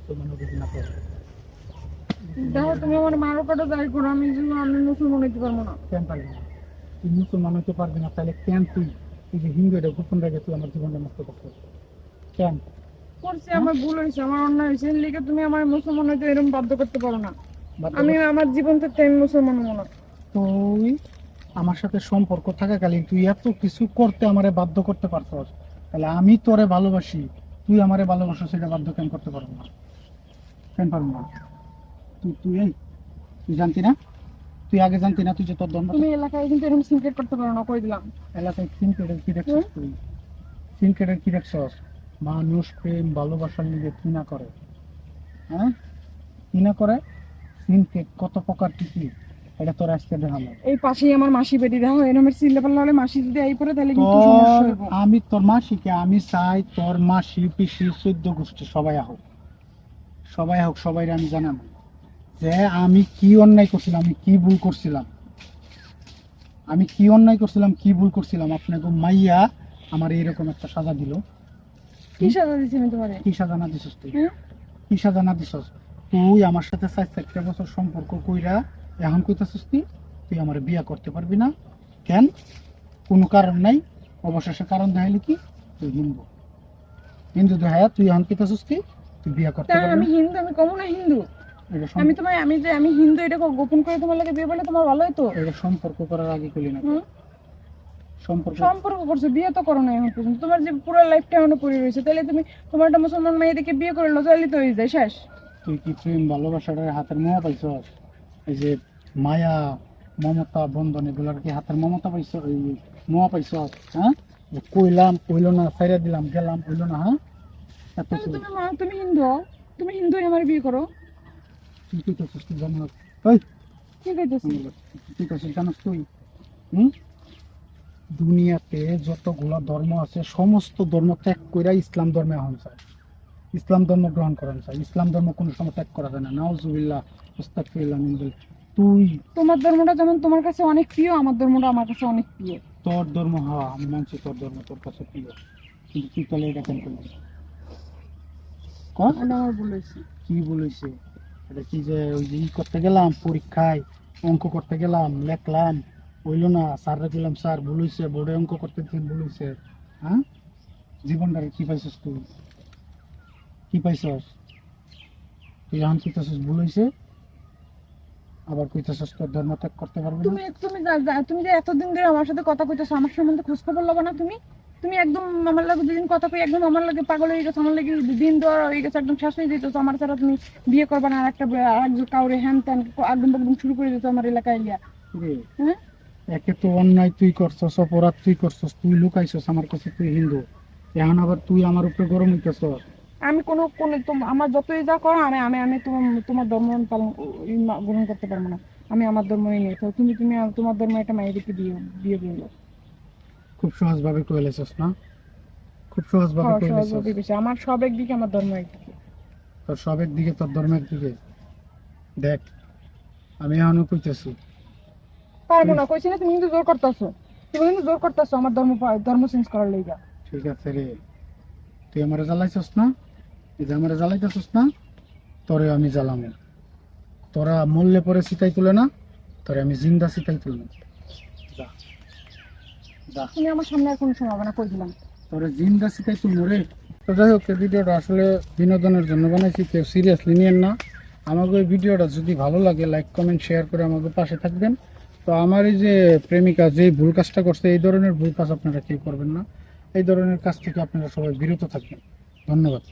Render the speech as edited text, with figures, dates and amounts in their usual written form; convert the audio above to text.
মুসলমান যদি না করে। দেখো তুমি আমার মারো কাটা যাই করো, আমি মুসলমান হইতে পারবো না। কেন পারবি না? তুই মুসলমান হইতে পারবি না, তাহলে কেন তুই তুই যে হিন্দু এটা গোপন রেখে তুই আমার জীবনটা নষ্ট করছিস কেন? করছি, আমার ভুল হয়েছে, আমার অন্যায় হয়েছে, এর লিগে তুমি আমার মুসলমান হইতে এরকম বাধ্য করতে পারো না। বাধ্য আমি কর- আমার জীবন থেকে আমি মুসলমান হবো না। তুই আমার সাথে সম্পর্ক থাকাকালীন তুই এত কিছু করতে আমারে বাধ্য করতে পারছস, তাহলে আমি তোরে ভালোবাসি, তুই আমারে ভালোবাসো, সেটা বাধ্য কেন করতে পারবো না? কেন পারবো না? তুই তুই এই তুই জানতি না? তুই আগে জানতি না তুই যে তোর ধর্ম তুমি এলাকায় কিন্তু এরকম সিনক্রেট করতে পারো না, কই দিলাম। এলাকায় সিনকেটের কি দেখছস তুই? সিনকেটের কি দেখছস? মানুষ প্রেম ভালোবাসার নিয়ে কি না করে, হ্যাঁ? কি না করে? সিনকেট কত প্রকার টিকি, এটা তোর আজকে দেখানো। এই পাশেই আমার মাসি বেটি, দেখো এরমের চিল্লা পাল্লা হলে মাসি যদি এই পরে তাহলে কিন্তু তোর সমস্যা হইব। আমি তোর মাসিকে আমি চাই তোর মাসি পিসি 14 গোষ্ঠী সবাই হোক, সবাই হোক, সবাই আমি জানাবো যে আমি কি অন্যায় করছিলাম, আমি কি ভুল করছিলাম, আমি কি অন্যায় করছিলাম, কি ভুল করছিলাম। আপনাকে মাইয়া আমার এইরকম একটা সাজা দিল। কি সাজা দিছি আমি তোমারে? কি সাজা না দিছস তুই? হুম? কি সাজা না দিছস? তুই আমার সাথে 4 বছর সম্পর্ক কইরা এখন কইতাছিস কি তুই আমার বিয়া করতে পারবি না? কেন? কোনো কারণ নাই। অবশেষে কারণ দেখাইলি কি তুই হিন্দু, হিন্দু দেখায় তুই এখন কইতাছিস কি তুই বিয়া করতে তা পারবি আমি না? হিন্দু, আমি কমো না হিন্দু। এটা আমি তোমার আমি যে আমি হিন্দু এটা গোপন করে তোমার লাগে বিয়ে বলে তোমার ভালো হতো। এটা সম্পর্ক করার আগে কইলি না? হুম? সম্পর্ক সম্পর্ক করছো, বিয়ে তো করো না এখন পর্যন্ত, তোমার যে পুরো লাইফটা এখনো পড়ে রয়েছে, তাহলে তুমি তোমার একটা মুসলমান মেয়ে দেখে বিয়ে করে লো, তাহলে তো হয়ে যায় শেষ। তুই কি প্রেম ভালোবাসার হাতের মোয়া পাইছস? এই যে মায়া মমতা বন্ধন এগুলার কি হাতের মমতা পাইছ, এই মোয়া পাইছস? হ্যাঁ, যে কইলাম কইলো না, ছাইরা দিলাম গেলাম, কইলো না, হ্যাঁ? এত তাহলে কিছু তুমি হিন্দু হও, তুমি হিন্দু হয়ে আমার বিয়ে করো। তুই কইতেছিস তুই জানো? ওই কি কইতেছি? তুই কইতেছিস জানোস তুই? হুম? দুনিয়াতে যতগুলো ধর্ম আছে সমস্ত ধর্ম ত্যাগ কইরা ইসলাম ধর্মে এখন চায়, ইসলাম ধর্ম গ্রহণ করেন চাই। ইসলাম ধর্ম কোনো সময় ত্যাগ করা যায় না। নাউজুবিল্লাহ, আস্তাগফিরুল্লাহ মিন যালিক। তুই তোমার ধর্মটা যেমন তোমার কাছে অনেক প্রিয়, আমার ধর্মটা আমার কাছে অনেক প্রিয়। তোর ধর্ম, হ্যাঁ আমি মানছি তোর ধর্ম তোর কাছে প্রিয়, কিন্তু তুই তাহলে এটা কেন করলি? কর। এটা আমার ভুল হয়েছে। কি বলেছে? এটা কি যে ওই যে ই করতে গেলাম পরীক্ষায়, অঙ্ক করতে গেলাম, লেখলাম, হইলো না, স্যাররা গেলাম স্যার ভুল হয়েছে, বোর্ডে অঙ্ক করতে গিয়ে ভুল হয়েছে, হ্যাঁ? জীবনটারে কি পাইছস তুই? কি পাইছস? তুই এখন কইতাছস ভুল হয়েছে, আবার কইতাছস তোর ধর্ম ত্যাগ করতে পারবি না। তুমি তুমি তুমি যে এতদিন ধরে আমার সাথে কথা কইতেছো, আমার সম্বন্ধে খোঁজ খবর লবা না তুমি? তুমি একদম আমার লাগে দুদিন কথা কই একদম আমার লাগে পাগল হয়ে গেছো, আমার লাগে দিন দেওয়া হয়ে গেছে, একদম শেষ হয়ে যেতেছো আমার ছাড়া, তুমি বিয়ে করবা না, আরেকজন কাউরে হ্যান ত্যান একদম একদম শুরু করে দিতেছো আমার এলাকায় লিয়া। রে, হ্যাঁ, একে তো অন্যায় তুই করছস, অপরাধ তুই করছস, তুই লুকাইছস আমার কাছে তুই হিন্দু, এখন আবার তুই আমার উপরে গরম হইতেছস। আমি কোনো কোনো আমার যতই যা করো, আমি আমি আমি তোমার তোমার ধর্ম পালন গ্রহণ করতে পারবো না। আমি আমার ধর্মই নিয়ে থাকো, তুমি তুমি তোমার ধর্ম একটা মায়েদেরকে বিয়ে বিয়ে করলো। খুব সহজ ভাবে কইলেছস না? খুব সহজ ভাবে কইলেছস। সহজভাবে বেশি, আমার সব একদিকে, আমার ধর্ম একদিকে। তোর সবের দিকে তোর ধর্মের দিকে দেখ, আমি এখনো কইতেছি। পারবো না, কইছি না, তুমি কিন্তু জোর করতেছো, তুমি কিন্তু জোর করতেছো আমার ধর্ম চেঞ্জ করার লেগা। ঠিক আছে রে, তুই আমারে জ্বালাইছস না? এই যে আমারে জ্বালাইতেছস না, তোরে আমি জ্বালামো। তোরা মরলে পরে সিতাই তুলে না, তোরে আমি জিন্দা সিতাই তুলবো। যা যা, তুমি আমার সামনে আর কোনো সময় হবে না, কই দিলাম। তোরে জিন্দা সিতাই তুলবো রে। তো যাই হোক, এই ভিডিওটা আসলে বিনোদনের জন্য বানাইছি, কেউ সিরিয়াসলি নিয়েন না। আমাকে এই ভিডিওটা যদি ভালো লাগে লাইক কমেন্ট শেয়ার করে আমাকে পাশে থাকবেন। তো আমার এই যে প্রেমিকা যে ভুল কাজটা করছে, এই ধরনের ভুল কাজ আপনারা কেউ করবেন না। এই ধরনের কাজ থেকে আপনারা সবাই বিরত থাকবেন। ধন্যবাদ।